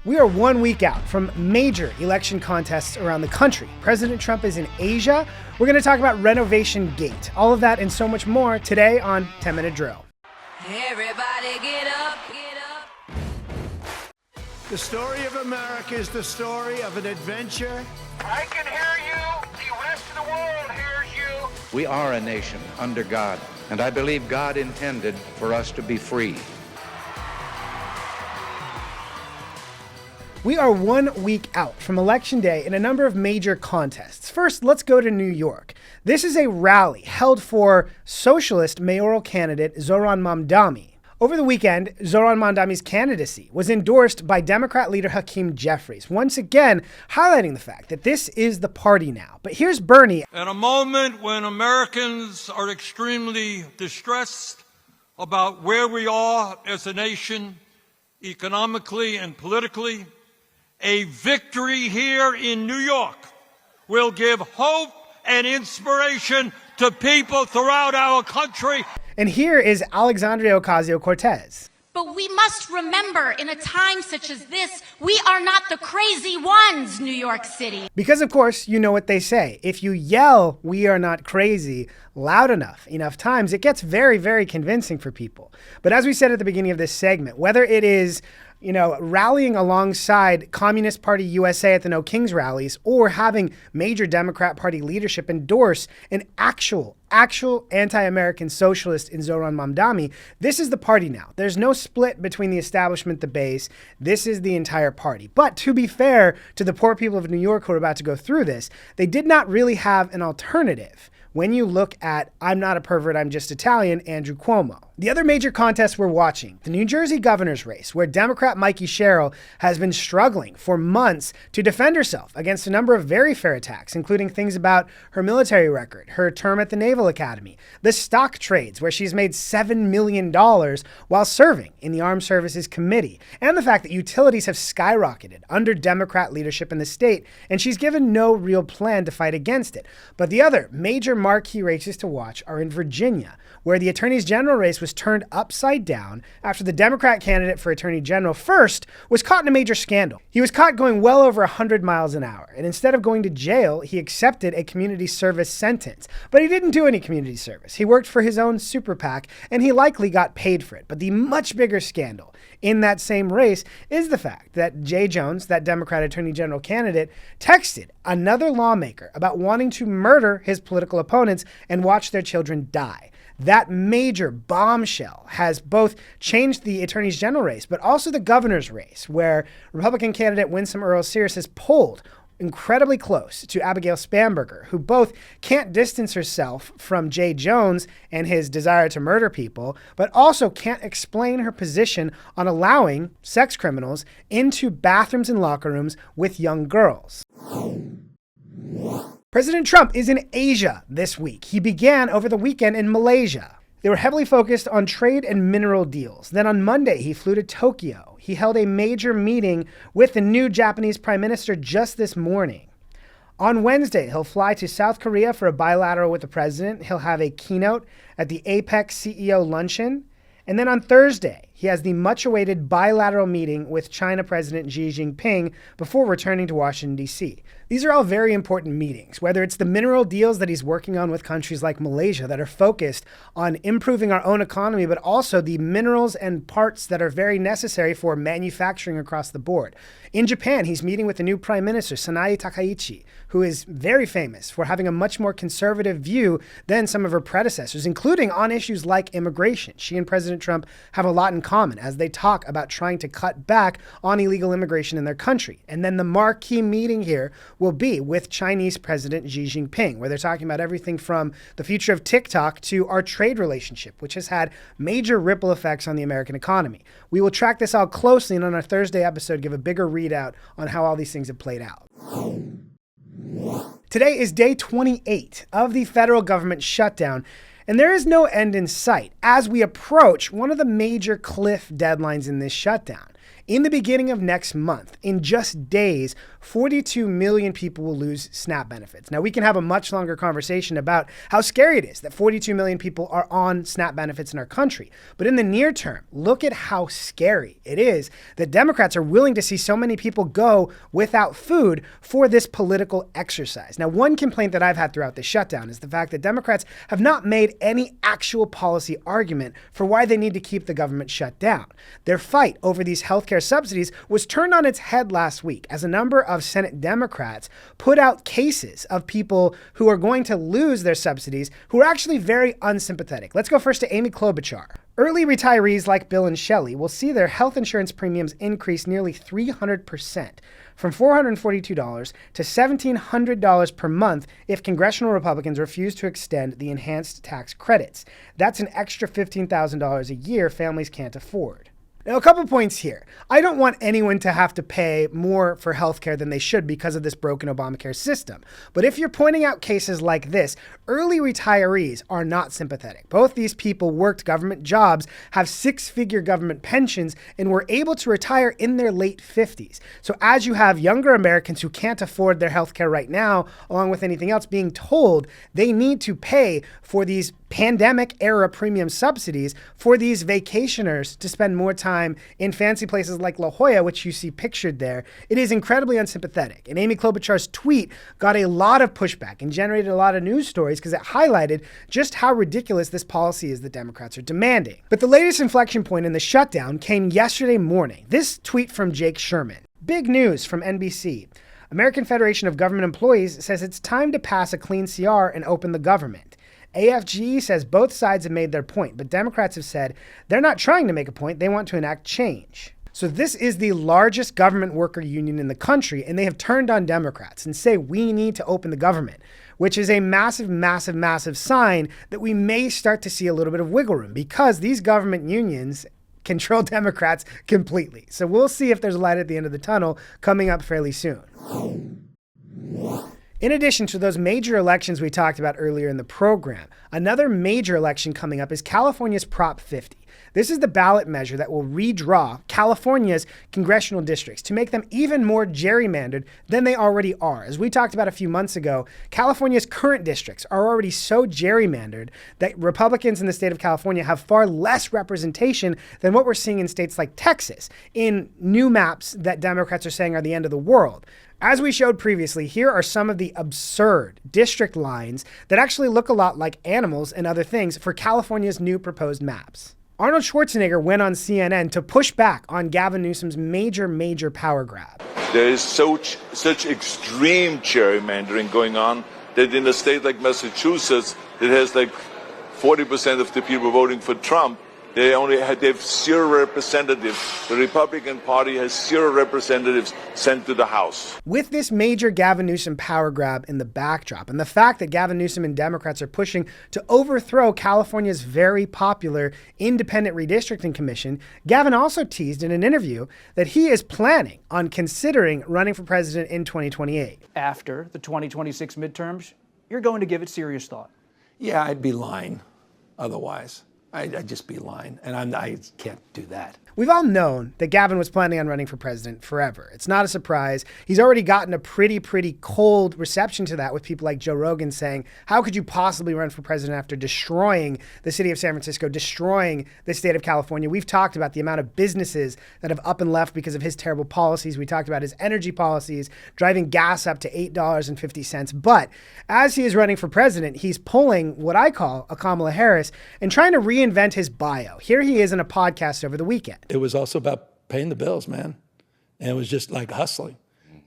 We are 1 week out from major election contests around the country. President Trump is in Asia. We're going to talk about Renovation Gate. All of that and so much more today on 10-Minute Drill. Everybody get up, get up. The story of America is the story of an adventure. I can hear you. The rest of the world hears you. We are a nation under God, and I believe God intended for us to be free. We are 1 week out from Election Day in a number of major contests. First, let's go to New York. This is a rally held for socialist mayoral candidate Zohran Mamdani. Over the weekend, Zohran Mamdani's candidacy was endorsed by Democrat leader Hakeem Jeffries, once again highlighting the fact that this is the party now. But here's Bernie. At a moment when Americans are extremely distressed about where we are as a nation, economically and politically, a victory here in New York will give hope and inspiration to people throughout our country. And here is Alexandria Ocasio-Cortez. But we must remember, in a time such as this, we are not the crazy ones, New York City. Because, of course, you know what they say. If you yell, "We are not crazy," loud enough times, it gets very, very convincing for people. But as we said at the beginning of this segment, whether it is rallying alongside Communist Party USA at the No Kings rallies or having major Democrat Party leadership endorse an actual anti-American socialist in Zohran Mamdani, this is the party now. There's no split between the establishment, the base. This is the entire party. But to be fair to the poor people of New York who are about to go through this, they did not really have an alternative. When you look at "I'm not a pervert, I'm just Italian," Andrew Cuomo. The other major contest we're watching, the New Jersey governor's race, where Democrat Mikey Sherrill has been struggling for months to defend herself against a number of very fair attacks, including things about her military record, her term at the Naval Academy, the stock trades where she's made $7 million while serving in the Armed Services Committee, and the fact that utilities have skyrocketed under Democrat leadership in the state, and she's given no real plan to fight against it. But the other major marquee races to watch are in Virginia, where the Attorney General race was turned upside down after the Democrat candidate for Attorney General first was caught in a major scandal. He was caught going well over 100 miles an hour, and instead of going to jail, he accepted a community service sentence. But he didn't do any community service. He worked for his own super PAC, and he likely got paid for it. But the much bigger scandal in that same race is the fact that Jay Jones, that Democrat Attorney General candidate, texted another lawmaker about wanting to murder his political opponents and watch their children die. That major bombshell has both changed the Attorney General race, but also the governor's race, where Republican candidate Winsome Earl-Sears has pulled incredibly close to Abigail Spanberger, who both can't distance herself from Jay Jones and his desire to murder people, but also can't explain her position on allowing sex criminals into bathrooms and locker rooms with young girls. President Trump is in Asia this week. He began over the weekend in Malaysia. They were heavily focused on trade and mineral deals. Then on Monday, he flew to Tokyo. He held a major meeting with the new Japanese Prime Minister just this morning. On Wednesday, he'll fly to South Korea for a bilateral with the president. He'll have a keynote at the APEC CEO luncheon. And then on Thursday, he has the much-awaited bilateral meeting with China President Xi Jinping before returning to Washington, D.C. These are all very important meetings, whether it's the mineral deals that he's working on with countries like Malaysia that are focused on improving our own economy, but also the minerals and parts that are very necessary for manufacturing across the board. In Japan, he's meeting with the new Prime Minister, Sanae Takaichi, who is very famous for having a much more conservative view than some of her predecessors, including on issues like immigration. She and President Trump have a lot in common as they talk about trying to cut back on illegal immigration in their country. And then the marquee meeting here will be with Chinese President Xi Jinping, where they're talking about everything from the future of TikTok to our trade relationship, which has had major ripple effects on the American economy. We will track this all closely and on our Thursday episode give a bigger readout on how all these things have played out. Today is day 28 of the federal government shutdown, and there is no end in sight as we approach one of the major cliff deadlines in this shutdown. In the beginning of next month, in just days, 42 million people will lose SNAP benefits. Now, we can have a much longer conversation about how scary it is that 42 million people are on SNAP benefits in our country. But in the near term, look at how scary it is that Democrats are willing to see so many people go without food for this political exercise. Now, one complaint that I've had throughout the shutdown is the fact that Democrats have not made any actual policy argument for why they need to keep the government shut down. Their fight over these healthcare subsidies was turned on its head last week as a number of Senate Democrats put out cases of people who are going to lose their subsidies who are actually very unsympathetic. Let's go first to Amy Klobuchar. Early retirees like Bill and Shelley will see their health insurance premiums increase nearly 300%, from $442 to $1,700 per month if congressional Republicans refuse to extend the enhanced tax credits. That's an extra $15,000 a year families can't afford. Now, a couple points here. I don't want anyone to have to pay more for healthcare than they should because of this broken Obamacare system. But if you're pointing out cases like this, early retirees are not sympathetic. Both these people worked government jobs, have six-figure government pensions, and were able to retire in their late 50s. So as you have younger Americans who can't afford their healthcare right now, along with anything else, being told they need to pay for these pandemic era premium subsidies for these vacationers to spend more time in fancy places like La Jolla, which you see pictured there, it is incredibly unsympathetic. And Amy Klobuchar's tweet got a lot of pushback and generated a lot of news stories because it highlighted just how ridiculous this policy is that Democrats are demanding. But the latest inflection point in the shutdown came yesterday morning. This tweet from Jake Sherman. Big news from NBC. American Federation of Government Employees says it's time to pass a clean CR and open the government. AFGE says both sides have made their point, but Democrats have said they're not trying to make a point, they want to enact change. So this is the largest government worker union in the country, and they have turned on Democrats and say we need to open the government, which is a massive, massive, massive sign that we may start to see a little bit of wiggle room because these government unions control Democrats completely. So we'll see if there's a light at the end of the tunnel coming up fairly soon. In addition to those major elections we talked about earlier in the program, another major election coming up is California's Prop 50. This is the ballot measure that will redraw California's congressional districts to make them even more gerrymandered than they already are. As we talked about a few months ago, California's current districts are already so gerrymandered that Republicans in the state of California have far less representation than what we're seeing in states like Texas, in new maps that Democrats are saying are the end of the world. As we showed previously, here are some of the absurd district lines that actually look a lot like animals and other things for California's new proposed maps. Arnold Schwarzenegger went on CNN to push back on Gavin Newsom's major power grab. There is such extreme gerrymandering going on that in a state like Massachusetts, it has like 40% of the people voting for Trump. They have zero representatives. The Republican Party has zero representatives sent to the House. With this major Gavin Newsom power grab in the backdrop, and the fact that Gavin Newsom and Democrats are pushing to overthrow California's very popular Independent Redistricting Commission, Gavin also teased in an interview that he is planning on considering running for president in 2028. After the 2026 midterms, you're going to give it serious thought. Yeah, I'd be lying otherwise. I'd just be lying, and I can't do that. We've all known that Gavin was planning on running for president forever. It's not a surprise. He's already gotten a pretty cold reception to that with people like Joe Rogan saying, how could you possibly run for president after destroying the city of San Francisco, destroying the state of California? We've talked about the amount of businesses that have up and left because of his terrible policies. We talked about his energy policies, driving gas up to $8.50. But as he is running for president, he's pulling what I call a Kamala Harris and trying to reinvent his bio. Here he is in a podcast over the weekend. It was also about paying the bills, man. And it was just like hustling.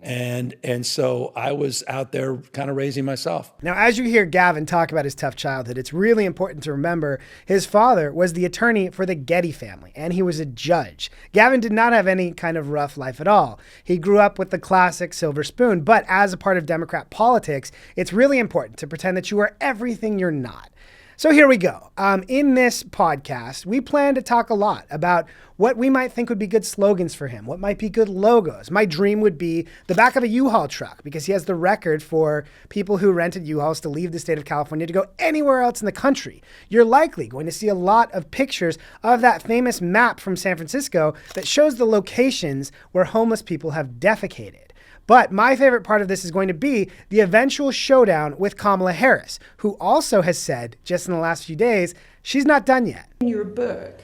And so I was out there kind of raising myself. Now, as you hear Gavin talk about his tough childhood, it's really important to remember his father was the attorney for the Getty family, and he was a judge. Gavin did not have any kind of rough life at all. He grew up with the classic silver spoon, but as a part of Democrat politics, it's really important to pretend that you are everything you're not. So here we go. In this podcast, we plan to talk a lot about what we might think would be good slogans for him, what might be good logos. My dream would be the back of a U-Haul truck, because he has the record for people who rented U-Hauls to leave the state of California to go anywhere else in the country. You're likely going to see a lot of pictures of that famous map from San Francisco that shows the locations where homeless people have defecated. But my favorite part of this is going to be the eventual showdown with Kamala Harris, who also has said, just in the last few days, she's not done yet. In your book,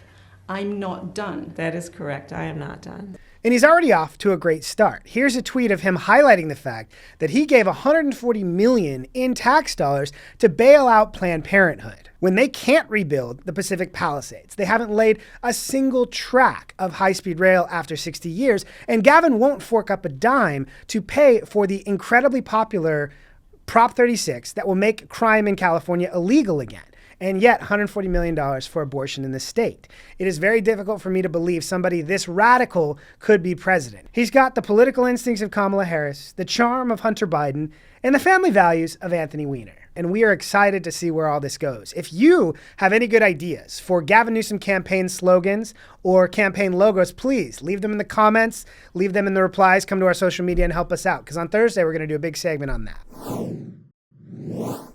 I'm not done. That is correct. I am not done. And he's already off to a great start. Here's a tweet of him highlighting the fact that he gave $140 million in tax dollars to bail out Planned Parenthood when they can't rebuild the Pacific Palisades. They haven't laid a single track of high-speed rail after 60 years, and Gavin won't fork up a dime to pay for the incredibly popular Prop 36 that will make crime in California illegal again. And yet $140 million for abortion in the state. It is very difficult for me to believe somebody this radical could be president. He's got the political instincts of Kamala Harris, the charm of Hunter Biden, and the family values of Anthony Weiner. And we are excited to see where all this goes. If you have any good ideas for Gavin Newsom campaign slogans or campaign logos, please leave them in the comments, leave them in the replies, come to our social media and help us out. Because on Thursday, we're going to do a big segment on that.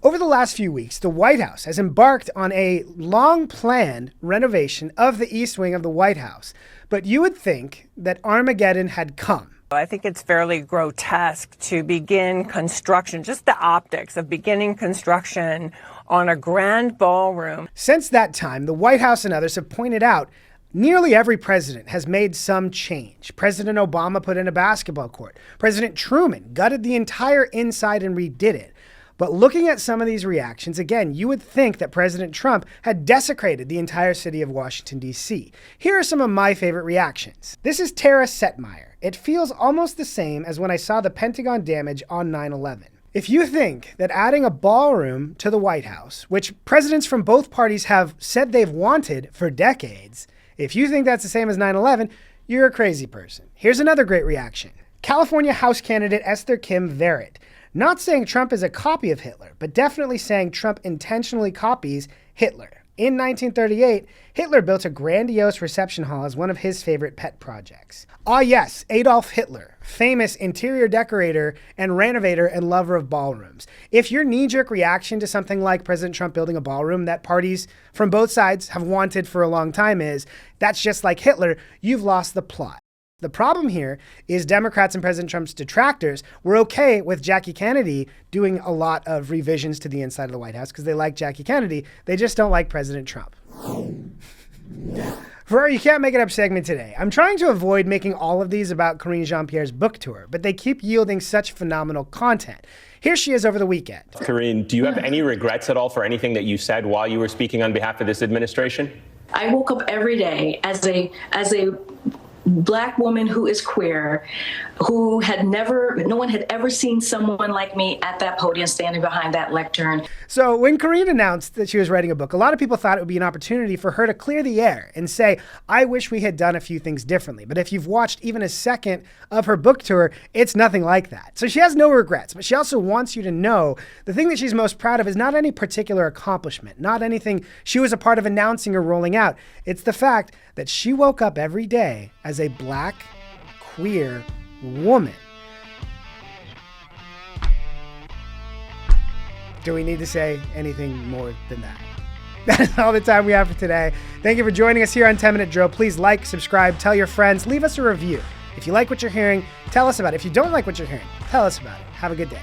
Over the last few weeks, the White House has embarked on a long-planned renovation of the East Wing of the White House. But you would think that Armageddon had come. I think it's fairly grotesque to begin construction, just the optics of beginning construction on a grand ballroom. Since that time, the White House and others have pointed out nearly every president has made some change. President Obama put in a basketball court. President Truman gutted the entire inside and redid it. But looking at some of these reactions, again, you would think that President Trump had desecrated the entire city of Washington, D.C. Here are some of my favorite reactions. This is Tara Setmeyer. It feels almost the same as when I saw the Pentagon damage on 9/11. If you think that adding a ballroom to the White House, which presidents from both parties have said they've wanted for decades, if you think that's the same as 9/11, you're a crazy person. Here's another great reaction. California House candidate Esther Kim Verrett. Not saying Trump is a copy of Hitler, but definitely saying Trump intentionally copies Hitler. In 1938, Hitler built a grandiose reception hall as one of his favorite pet projects. Ah yes, Adolf Hitler, famous interior decorator and renovator and lover of ballrooms. If your knee-jerk reaction to something like President Trump building a ballroom that parties from both sides have wanted for a long time is, that's just like Hitler, you've lost the plot. The problem here is Democrats and President Trump's detractors were okay with Jackie Kennedy doing a lot of revisions to the inside of the White House because they like Jackie Kennedy. They just don't like President Trump. For our You Can't Make It Up segment today, I'm trying to avoid making all of these about Karine Jean-Pierre's book tour, but they keep yielding such phenomenal content. Here she is over the weekend. Karine, do you have any regrets at all for anything that you said while you were speaking on behalf of this administration? I woke up every day as a Black woman who is queer, who no one had ever seen someone like me at that podium standing behind that lectern. So when Karine announced that she was writing a book, a lot of people thought it would be an opportunity for her to clear the air and say, I wish we had done a few things differently. But if you've watched even a second of her book tour, it's nothing like that. So she has no regrets, but she also wants you to know the thing that she's most proud of is not any particular accomplishment, not anything she was a part of announcing or rolling out. It's the fact that she woke up every day as a Black, queer woman. Do we need to say anything more than that? That is all the time we have for today. Thank you for joining us here on 10 Minute Drill. Please like, subscribe, tell your friends, leave us a review. If you like what you're hearing, tell us about it. If you don't like what you're hearing, tell us about it. Have a good day.